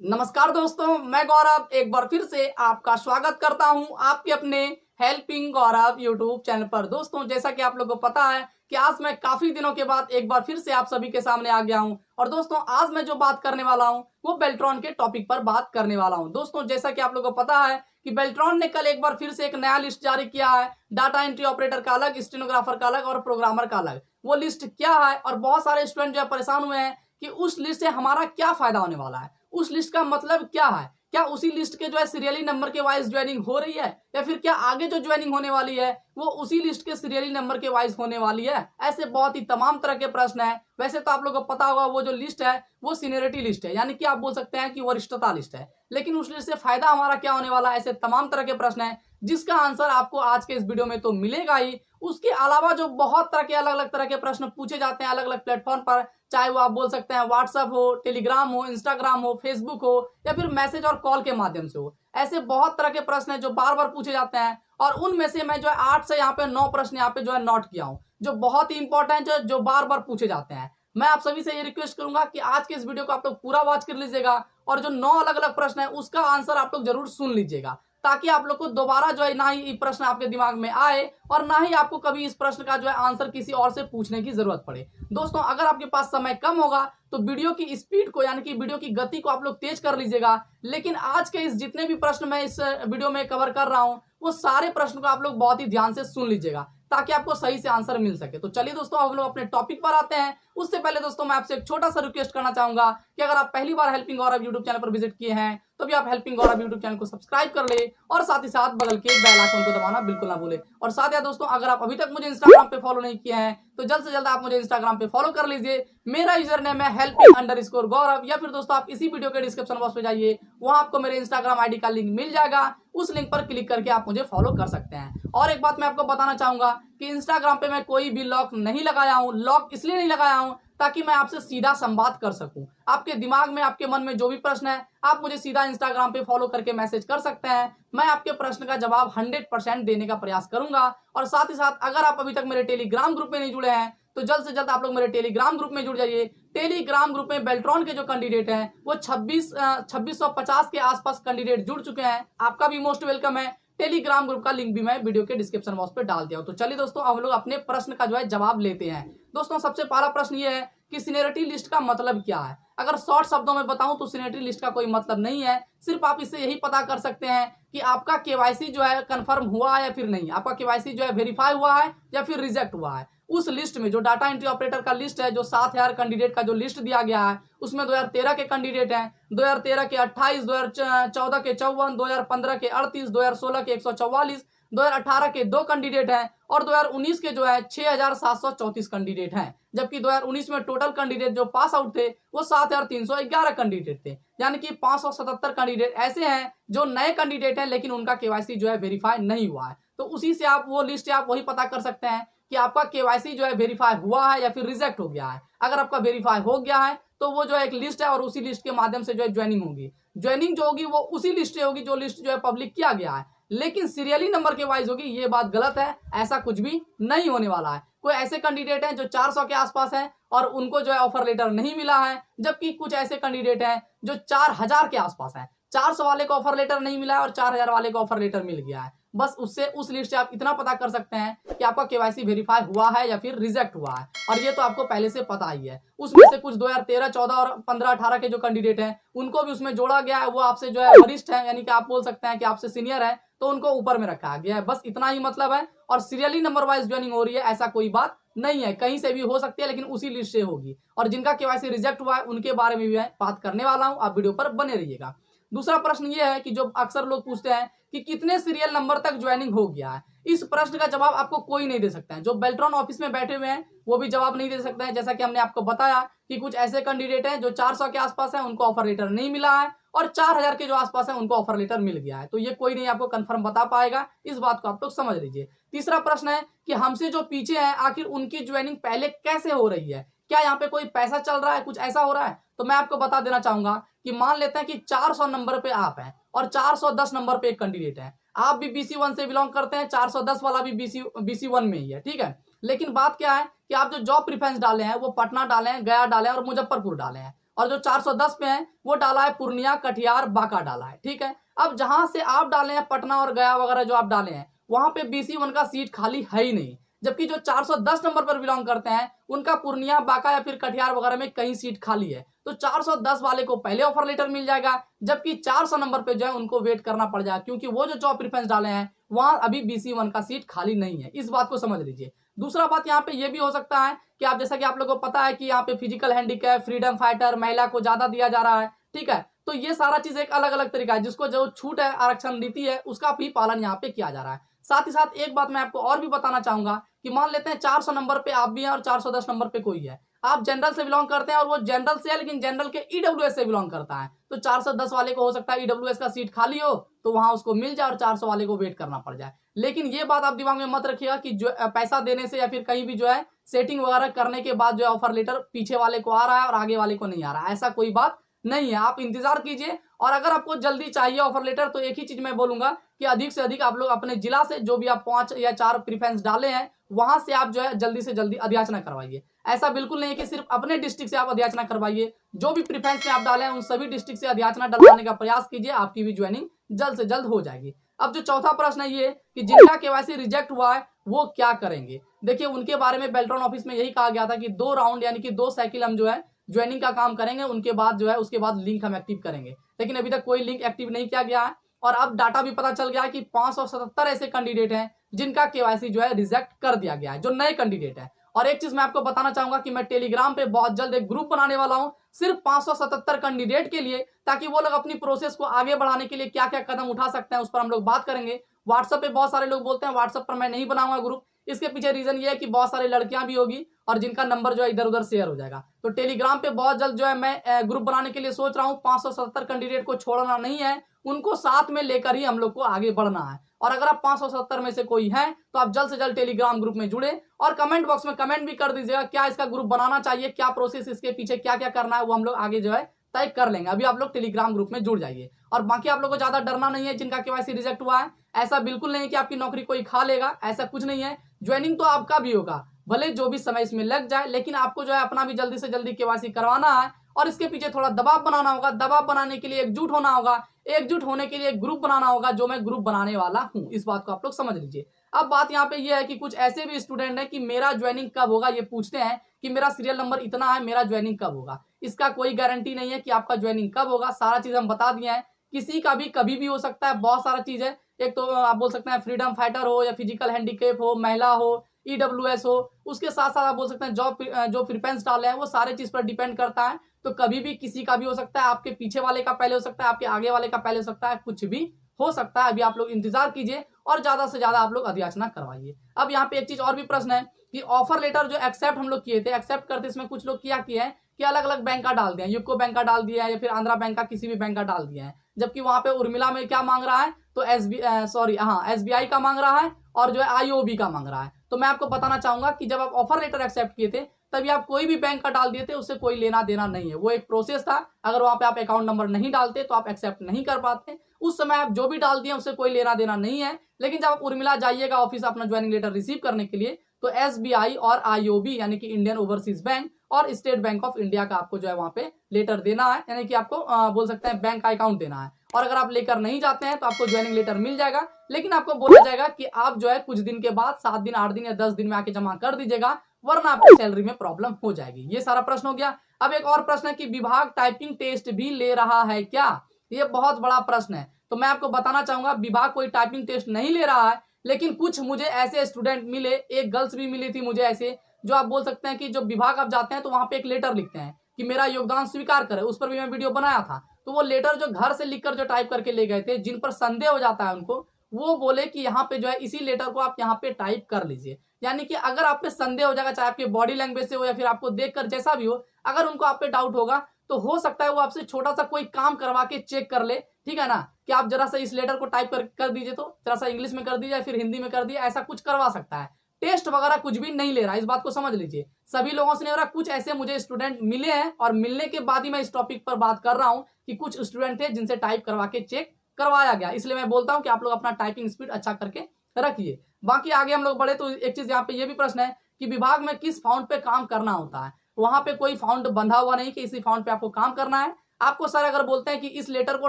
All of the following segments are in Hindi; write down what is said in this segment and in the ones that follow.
नमस्कार दोस्तों, मैं गौरव एक बार फिर से आपका स्वागत करता हूं आपके अपने हेल्पिंग गौरव यूट्यूब चैनल पर। दोस्तों, जैसा कि आप लोगों को पता है कि आज मैं काफी दिनों के बाद एक बार फिर से आप सभी के सामने आ गया हूं। और दोस्तों, आज मैं जो बात करने वाला हूं वो बेल्ट्रॉन के टॉपिक पर बात करने वाला हूं। दोस्तों, जैसा कि आप लोगों को पता है कि बेल्ट्रॉन ने कल एक बार फिर से एक नया लिस्ट जारी किया है। डाटा एंट्री ऑपरेटर का अलग, स्टेनोग्राफर का अलग और प्रोग्रामर का अलग। वो लिस्ट क्या है और बहुत सारे स्टूडेंट जो है परेशान हुए हैं कि उस लिस्ट से हमारा क्या फायदा होने वाला है, उस लिस्ट का मतलब क्या है, क्या उसी लिस्ट के जो है सीरियली नंबर के वाइज ज्वाइनिंग हो रही है या फिर क्या आगे जो ज्वाइनिंग होने वाली है वो उसी लिस्ट के सीरियली नंबर के वाइज होने वाली है। ऐसे बहुत ही तमाम तरह के प्रश्न है। वैसे तो आप लोगों को पता होगा वो जो लिस्ट है वो सीनियरिटी लिस्ट है, यानी कि आप बोल सकते हैं कि वरिष्ठता लिस्ट है। लेकिन उस लिस्ट से फायदा हमारा क्या होने वाला है, ऐसे तमाम तरह के प्रश्न है जिसका आंसर आपको आज के इस वीडियो में तो मिलेगा ही। उसके अलावा जो बहुत तरह के अलग अलग तरह के प्रश्न पूछे जाते हैं अलग अलग प्लेटफॉर्म पर, चाहे वो आप बोल सकते हैं व्हाट्सएप हो, टेलीग्राम हो, इंस्टाग्राम हो, फेसबुक हो या फिर मैसेज और कॉल के माध्यम से हो, ऐसे बहुत तरह के प्रश्न हैं जो बार बार पूछे जाते हैं। और उनमें से मैं जो है 8 से यहाँ पे 9 प्रश्न यहाँ पे जो है नोट किया हूँ जो बहुत ही इंपॉर्टेंट है, जो बार बार पूछे जाते हैं। मैं आप सभी से ये रिक्वेस्ट करूंगा कि आज के इस वीडियो को आप लोग पूरा वॉच कर लीजिएगा और जो 9 अलग अलग प्रश्न है उसका आंसर आप लोग जरूर सुन लीजिएगा, ताकि आप लोग को दोबारा जो है ना ही ये प्रश्न आपके दिमाग में आए और ना ही आपको कभी इस प्रश्न का जो है आंसर किसी और से पूछने की जरूरत पड़े। दोस्तों, अगर आपके पास समय कम होगा तो वीडियो की स्पीड को यानी कि वीडियो की गति को आप लोग तेज कर लीजिएगा। लेकिन आज के इस जितने भी प्रश्न मैं इस वीडियो में कवर कर रहा हूं वो सारे प्रश्न को आप लोग बहुत ही ध्यान से सुन लीजिएगा ताकि आपको सही से आंसर मिल सके। तो चलिए दोस्तों, हम लोग अपने टॉपिक पर आते हैं। उससे पहले दोस्तों मैं आपसे एक छोटा सा रिक्वेस्ट करना चाहूंगा कि अगर आप पहली बार हेल्पिंग गौरव यूट्यूब चैनल पर विजिट किए हैं तो भी आप हेल्पिंग गौरव यूट्यूब चैनल को सब्सक्राइब कर ले और साथ ही साथ बगल के बेल आइकन को दबाना बिल्कुल ना भूले। और साथ ही दोस्तों, अगर आप अभी तक मुझे इंस्टाग्राम पे फॉलो नहीं किए हैं तो जल्द से जल्द आप मुझे इंस्टाग्राम पे फॉलो कर लीजिए। मेरा यूजर नेम है helping_गौरव, या फिर दोस्तों आप इसी वीडियो के डिस्क्रिप्शन बॉक्स पे जाइए, वहां आपको मेरे इंस्टाग्राम आईडी का लिंक मिल जाएगा। उस लिंक पर क्लिक करके आप मुझे फॉलो कर सकते हैं। और एक बात मैं आपको बताना चाहूंगा कि इंस्टाग्राम पे मैं कोई भी लॉक नहीं लगाया हूं। लॉक इसलिए नहीं लगाया हूं ताकि मैं आपसे सीधा संवाद कर सकूं। आपके दिमाग में, आपके मन में जो भी प्रश्न है आप मुझे सीधा इंस्टाग्राम पे फॉलो करके मैसेज कर सकते हैं। मैं आपके प्रश्न का जवाब 100% देने का प्रयास करूंगा। और साथ ही साथ अगर आप अभी तक मेरे टेलीग्राम ग्रुप में नहीं जुड़े हैं तो जल्द से जल्द आप लोग मेरे टेलीग्राम ग्रुप में जुड़ जाइए। टेलीग्राम ग्रुप में बेल्ट्रॉन के जो कैंडिडेट हैं वो 2650 के आसपास कैंडिडेट जुड़ चुके हैं। आपका भी मोस्ट वेलकम है। टेलीग्राम ग्रुप का लिंक भी मैं वीडियो के डिस्क्रिप्शन बॉक्स पे डाल दिया हूं। तो चलिए दोस्तों, हम लोग अपने प्रश्न का जो है जवाब लेते हैं। दोस्तों, सबसे पहला प्रश्न ये है कि सीनियरिटी लिस्ट का मतलब क्या है। अगर शॉर्ट शब्दों में बताऊं तो सीनियरिटी लिस्ट का कोई मतलब नहीं है। सिर्फ आप इससे यही पता कर सकते हैं कि आपका केवाईसी जो है कंफर्म हुआ है या फिर नहीं, आपका केवाईसी जो है वेरीफाई हुआ है या फिर रिजेक्ट हुआ है। उस लिस्ट में जो डाटा एंट्री ऑपरेटर का लिस्ट है, जो 7000 कैंडिडेट का जो लिस्ट दिया गया है उसमें 2013 के कैंडिडेट हैं, 2013 के 28, 2014 के 54, 2015 के 38, 2016 के 144, 2018 के 2 कैंडिडेट हैं और 2019 के जो है 6734 कैंडिडेट हैं। जबकि 2019 में टोटल कैंडिडेट जो पास आउट थे वो 7311 कैंडिडेट थे, यानी कि 577 कैंडिडेट ऐसे हैं जो नए कैंडिडेट हैं लेकिन उनका केवाईसी जो है वेरीफाई नहीं हुआ है। तो उसी से आप वो लिस्ट आप वही पता कर सकते हैं कि आपका केवाईसी जो है वेरीफाई हुआ है या फिर रिजेक्ट हो गया है। अगर आपका वेरीफाई हो गया है तो वो जो एक लिस्ट है और उसी लिस्ट के माध्यम से जो है ज्वाइनिंग होगी। ज्वाइनिंग जो होगी वो उसी लिस्ट से होगी जो लिस्ट जो है पब्लिक किया गया है, लेकिन सीरियली नंबर के वाइज होगी। ये बात गलत है, ऐसा कुछ भी नहीं होने वाला है। कोई ऐसे कैंडिडेट हैं जो 400 के आसपास हैं और उनको जो है ऑफर लेटर नहीं मिला है, जबकि कुछ ऐसे कैंडिडेट हैं जो 4000 के आसपास हैं। 400 वाले को ऑफर लेटर नहीं मिला है और 4000 वाले को ऑफर लेटर मिल गया है। बस उससे उस लिस्ट से आप इतना पता कर सकते हैं कि आपका केवाईसी वेरीफाई हुआ है या फिर रिजेक्ट हुआ है। और ये तो आपको पहले से पता ही है। उसमें से कुछ 2013, 14 और 15, 18 के जो कैंडिडेट हैं उनको भी उसमें जोड़ा गया है। वो आपसे जो है वरिष्ठ है, यानी कि आप बोल सकते हैं कि आपसे सीनियर है, तो उनको ऊपर में रखा गया है। बस इतना ही मतलब है। और सीरियली नंबर वाइज ज्वाइनिंग हो रही है ऐसा कोई बात नहीं है। कहीं से भी हो सकती है लेकिन उसी लिस्ट से होगी। और जिनका केवाईसी रिजेक्ट हुआ है उनके बारे में भी मैं बात करने वाला हूं, आप वीडियो पर बने रहिएगा। दूसरा प्रश्न ये है कि जो अक्सर लोग पूछते हैं कि कितने सीरियल नंबर तक ज्वाइनिंग हो गया है। इस प्रश्न का जवाब आपको कोई नहीं दे सकता है। जो बेल्ट्रॉन ऑफिस में बैठे हुए हैं वो भी जवाब नहीं दे सकते हैं। जैसा कि हमने आपको बताया कि कुछ ऐसे कैंडिडेट हैं जो 400 के आसपास हैं, उनको ऑफर लेटर नहीं मिला है और 4000 के जो आसपास हैं उनको ऑफर लेटर मिल गया है। तो ये कोई नहीं आपको कंफर्म बता पाएगा, इस बात को आप लोग समझ लीजिए। तीसरा प्रश्न है कि हमसे जो पीछे हैं आखिर उनकी ज्वाइनिंग पहले कैसे हो रही है। क्या यहाँ पे कोई पैसा चल रहा है, कुछ ऐसा हो रहा है? तो मैं आपको बता देना चाहूंगा कि मान लेते हैं कि 400 नंबर पे आप हैं और 410 नंबर पे एक कैंडिडेट है। आप भी BC1 से बिलोंग करते हैं, 410 वाला भी BC1 में ही है, ठीक है। लेकिन बात क्या है कि आप जो जॉब प्रिफरेंस डाले हैं वो पटना डाले हैं, गया डाले हैं और मुजफ्फरपुर डाले हैं। और जो 410 पे है वो डाला है पूर्णिया, कटिहार, बांका डाला है। ठीक है, अब जहां से आप डाले हैं पटना और गया वगैरह जो आप डाले हैं वहां पे BC1 का सीट खाली है ही नहीं, जबकि जो 410 नंबर पर बिलोंग करते हैं उनका पूर्णिया, बांका या फिर कटिहार वगैरह में कहीं सीट खाली है। तो 410 वाले को पहले ऑफर लेटर मिल जाएगा, जबकि 400 नंबर पे जो है उनको वेट करना पड़ जाएगा, क्योंकि वो जो जॉब प्रिफरेंस डाले हैं वहां अभी BC1 का सीट खाली नहीं है। इस बात को समझ लीजिए। दूसरा बात यहाँ पे ये भी हो सकता है कि आप, जैसा कि आप लोगों को पता है कि यहाँ पे फिजिकल हैंडीकैप, फ्रीडम फाइटर, महिला को ज्यादा दिया जा रहा है। ठीक है, तो ये सारा चीज एक अलग अलग तरीका है, जिसको जो छूट है, आरक्षण नीति है, उसका भी पालन यहाँ पे किया जा रहा है। साथ ही साथ एक बात मैं आपको और भी बताना चाहूंगा कि मान लेते हैं 400 नंबर पे आप भी हैं और 410 नंबर पे कोई है, आप जनरल से बिलोंग करते हैं और वो जनरल से है लेकिन जनरल के EWS से बिलोंग करता है, तो 410 वाले को हो सकता है EWS का सीट खाली हो तो वहां उसको मिल जाए और 400 वाले को वेट करना पड़ जाए। लेकिन ये बात आप दिमाग में मत रखिएगा कि जो पैसा देने से या फिर कहीं भी जो है सेटिंग वगैरह करने के बाद जो है ऑफर लेटर पीछे वाले को आ रहा है और आगे वाले को नहीं आ रहा है, ऐसा कोई बात नहीं है। आप इंतजार कीजिए, और अगर आपको जल्दी चाहिए ऑफर लेटर तो एक ही चीज मैं बोलूंगा कि अधिक से अधिक आप लोग अपने जिला से जो भी आप 5 या 4 प्रीफरेंस डाले हैं वहां से आप जो है जल्दी से जल्दी अध्याचना करवाइए। ऐसा बिल्कुल नहीं है कि सिर्फ अपने डिस्ट्रिक्ट से आप अध्याचना करवाइए, जो भी प्रीफरेंस में आप डाले हैं उन सभी डिस्ट्रिक्ट से अध्याचना डलवाने का प्रयास कीजिए, आपकी भी ज्वाइनिंग जल्द से जल्द हो जाएगी। अब जो चौथा प्रश्न है ये कि जिनका KYC रिजेक्ट हुआ है वो क्या करेंगे। देखिए, उनके बारे में बेल्ट्रॉन ऑफिस में यही कहा गया था कि 2 राउंड यानी कि 2 साइकिल हम जो है ज्वाइनिंग का काम करेंगे, उनके बाद जो है उसके बाद लिंक हम एक्टिव करेंगे, लेकिन अभी तक कोई लिंक एक्टिव नहीं किया गया है। और अब डाटा भी पता चल गया है कि 577 ऐसे कैंडिडेट हैं जिनका KYC जो है रिजेक्ट कर दिया गया है, जो नए कैंडिडेट हैं। और एक चीज मैं आपको बताना चाहूंगा कि मैं टेलीग्राम पे बहुत जल्द एक ग्रुप बनाने वाला हूं सिर्फ 577 कैंडिडेट के लिए, ताकि वो लोग अपनी प्रोसेस को आगे बढ़ाने के लिए क्या क्या कदम उठा सकते हैं उस पर हम लोग बात करेंगे। व्हाट्सएप पे बहुत सारे लोग बोलते हैं व्हाट्सएप पर मैं नहीं बनाऊंगा ग्रुप, इसके पीछे रीजन ये है कि बहुत सारी लड़कियां भी होगी और जिनका नंबर जो है इधर उधर शेयर हो जाएगा। तो टेलीग्राम पे बहुत जल्द जो है मैं ग्रुप बनाने के लिए सोच रहा हूँ। 577 कैंडिडेट को छोड़ना नहीं है, उनको साथ में लेकर ही हम लोग को आगे बढ़ना है। और अगर आप 570 में से कोई है तो आप जल्द से जल्द टेलीग्राम ग्रुप में जुड़े और कमेंट बॉक्स में कमेंट भी कर दीजिएगा क्या इसका ग्रुप बनाना चाहिए, क्या प्रोसेस, इसके पीछे क्या क्या करना है, वो हम लोग आगे जो है तय कर लेंगे। अभी आप लोग टेलीग्राम ग्रुप में जुड़ जाइए। और बाकी आप लोग को ज्यादा डरना नहीं है जिनका KYC रिजेक्ट हुआ है, ऐसा बिल्कुल नहीं है कि आपकी नौकरी कोई खा लेगा, ऐसा कुछ नहीं है। ज्वाइनिंग तो आपका भी होगा, भले जो भी समय इसमें लग जाए, लेकिन आपको जो है अपना भी जल्दी से जल्दी KYC करवाना है और इसके पीछे थोड़ा दबाव बनाना होगा। दबाव बनाने के लिए एकजुट होना होगा, एकजुट होने के लिए एक ग्रुप बनाना होगा, जो मैं ग्रुप बनाने वाला हूं। इस बात को आप लोग समझ लीजिए। अब बात यहाँ पे ये है कि कुछ ऐसे भी स्टूडेंट हैं कि मेरा ज्वाइनिंग कब होगा, ये पूछते हैं कि मेरा सीरियल नंबर इतना है, मेरा ज्वाइनिंग कब होगा। इसका कोई गारंटी नहीं है कि आपका ज्वाइनिंग कब होगा, सारा चीज हम बता दिए हैं। किसी का भी कभी भी हो सकता है, बहुत सारा चीज है। एक तो आप बोल सकते हैं फ्रीडम फाइटर हो या फिजिकल हैंडीकैप हो, महिला हो, EWS हो, उसके साथ साथ आप बोल सकते हैं जॉब जो प्रिफरेंस डाले हैं वो सारे चीज पर डिपेंड करता है। तो कभी भी किसी का भी हो सकता है, आपके पीछे वाले का पहले हो सकता है, आपके आगे वाले का पहले हो सकता है, कुछ भी हो सकता है। अभी आप लोग इंतजार कीजिए और ज्यादा से ज्यादा आप लोग अध्याचना करवाइए। अब यहाँ पे एक चीज और भी प्रश्न है कि ऑफर लेटर जो एक्सेप्ट हम लोग किए थे, एक्सेप्ट करते इसमें कुछ लोग क्या किया है कि अलग अलग बैंक का डाल दिया, यूको बैंक का डाल दिया है या फिर आंध्रा बैंक का किसी भी बैंक का डाल दिया है, जबकि वहां पे उर्मिला में क्या मांग रहा है तो SBI का मांग रहा है और जो है IOB का मांग रहा है। तो मैं आपको बताना चाहूंगा कि जब आप ऑफर लेटर एक्सेप्ट किए थे तभी आप कोई भी बैंक का डाल दिए थे, उससे कोई लेना देना नहीं है, वो एक प्रोसेस था। अगर वहां पे आप अकाउंट नंबर नहीं डालते तो आप एक्सेप्ट नहीं कर पाते। उस समय आप जो भी डाल दिए उससे कोई लेना देना नहीं है। लेकिन जब आप उर्मिला जाइएगा ऑफिस अपना ज्वाइनिंग लेटर रिसीव करने के लिए तो SBI और IOB यानी कि इंडियन ओवरसीज बैंक और स्टेट बैंक ऑफ इंडिया का आपको जो है वहां पे लेटर देना है, यानी कि आपको बोल सकते हैं बैंक का अकाउंट देना है। और अगर आप लेकर नहीं जाते हैं तो आपको ज्वाइनिंग लेटर मिल जाएगा, लेकिन आपको बोला जाएगा कि आप जो है कुछ दिन के बाद 7 दिन, 8 दिन या 10 दिन में आके जमा कर दीजिएगा, वरना आपकी सैलरी में प्रॉब्लम हो जाएगी। ये सारा प्रश्न हो गया। अब एक और प्रश्न है कि विभाग टाइपिंग टेस्ट भी ले रहा है क्या। ये बहुत बड़ा प्रश्न है। तो मैं आपको बताना चाहूंगा विभाग कोई टाइपिंग टेस्ट नहीं ले रहा है, लेकिन कुछ मुझे ऐसे स्टूडेंट मिले, एक गर्ल्स भी मिली थी मुझे ऐसे, जो आप बोल सकते हैं कि जो विभाग आप जाते हैं तो वहां पे एक लेटर लिखते हैं कि मेरा योगदान स्वीकार करें, उस पर भी मैं वीडियो बनाया था। तो वो लेटर जो घर से लिखकर जो टाइप करके ले गए थे, जिन पर संदेह हो जाता है उनको, वो बोले कि यहाँ पे जो है इसी लेटर को आप यहाँ पे टाइप कर लीजिए। यानी कि अगर आप पे संदेह हो जाएगा, चाहे आपके बॉडी लैंग्वेज से हो या फिर आपको देखकर जैसा भी हो, अगर उनको आप पे डाउट होगा तो हो सकता है वो आपसे छोटा सा कोई काम करवा के चेक कर ले, ठीक है ना, कि आप जरा सा इस लेटर को टाइप कर दीजिए, तो जरा सा इंग्लिश में कर दीजिए या फिर हिंदी में कर दीजिए, ऐसा कुछ करवा सकता है। टेस्ट वगैरह कुछ भी नहीं ले रहा, इस बात को समझ लीजिए। सभी लोगों से नहीं हो रहा, कुछ ऐसे मुझे स्टूडेंट मिले हैं और मिलने के बाद ही मैं इस टॉपिक पर बात कर रहा हूं कि कुछ स्टूडेंट थे जिनसे टाइप करवा के चेक करवाया गया। इसलिए मैं बोलता हूं कि आप लोग अपना टाइपिंग स्पीड अच्छा करके रखिए। बाकी आगे हम लोग बढ़े तो एक चीज यहाँ पे ये भी प्रश्न है कि विभाग में किस फाउंड पे काम करना होता है। वहां पे कोई फाउंड बंधा हुआ नहीं कि इसी फाउंड पे आपको काम करना है। आपको सर अगर बोलते हैं कि इस लेटर को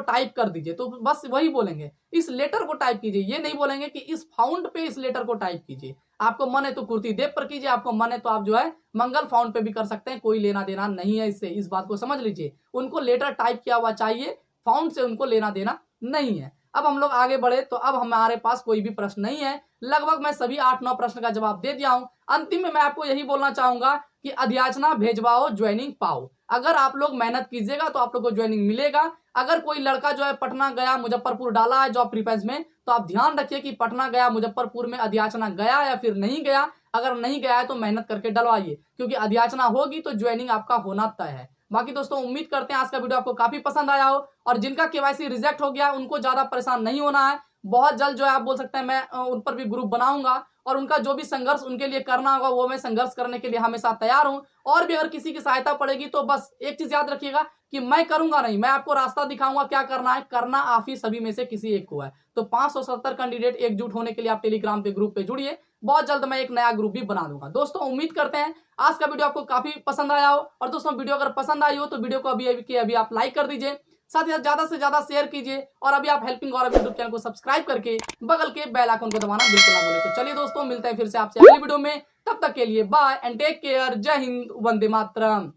टाइप कर दीजिए तो बस वही बोलेंगे, इस लेटर को टाइप कीजिए। ये नहीं बोलेंगे कि इस फाउंड पे इस लेटर को टाइप कीजिए। आपको मन है तो कुर्ती देव पर कीजिए, आपको मन है तो आप जो है मंगल फाउंड पे भी कर सकते हैं, कोई लेना देना नहीं है इससे, इस बात को समझ लीजिए। उनको लेटर टाइप किया हुआ चाहिए, फाउंड से उनको लेना देना नहीं है। अब हम लोग आगे बढ़े तो अब हमारे पास कोई भी प्रश्न नहीं है। लगभग मैं सभी 8-9 प्रश्न का जवाब दे दिया हूं। अंतिम में मैं आपको यही बोलना चाहूंगा कि अध्याचना भेजवाओ, ज्वाइनिंग पाओ। अगर आप लोग मेहनत कीजिएगा तो आप लोग को ज्वाइनिंग मिलेगा। अगर कोई लड़का जो है पटना गया मुजफ्फरपुर डाला है जॉब प्रीफरेंस में, तो आप ध्यान रखिए कि पटना गया मुजफ्फरपुर में अध्याचना गया या फिर नहीं गया। अगर नहीं गया है तो मेहनत करके डलवाइए, क्योंकि अध्याचना होगी तो ज्वाइनिंग आपका होना तय है। बाकी दोस्तों उम्मीद करते हैं आज का वीडियो आपको काफी पसंद आया हो, और जिनका केवाईसी रिजेक्ट हो गया उनको ज्यादा परेशान नहीं होना है। बहुत जल्द जो है आप बोल सकते हैं मैं उन पर भी ग्रुप बनाऊंगा, और उनका जो भी संघर्ष उनके लिए करना होगा वो मैं संघर्ष करने के लिए हमेशा तैयार हूं। और भी अगर किसी की सहायता पड़ेगी तो बस एक चीज याद रखिएगा कि मैं करूंगा नहीं, मैं आपको रास्ता दिखाऊंगा क्या करना है। करना आप ही सभी में से किसी एक को है। तो 570 कैंडिडेट एकजुट होने के लिए आप टेलीग्राम पे ग्रुप पे जुड़िए। बहुत जल्द मैं एक नया ग्रुप भी बना दूंगा। दोस्तों उम्मीद करते हैं आज का वीडियो आपको काफी पसंद आया हो। और दोस्तों वीडियो अगर पसंद आई हो तो वीडियो को अभी आप लाइक कर दीजिए, साथ ही साथ ज्यादा से ज्यादा शेयर कीजिए, और अभी आप हेल्पिंग गौरव यूट्यूब चैनल को सब्सक्राइब करके बगल के बेल आइकन को दबाना बिल्कुल ना भूलें। तो चलिए दोस्तों मिलते हैं फिर से आपसे अगली वीडियो में, तब तक के लिए बाय एंड टेक केयर। जय हिंद, वंदे मातरम।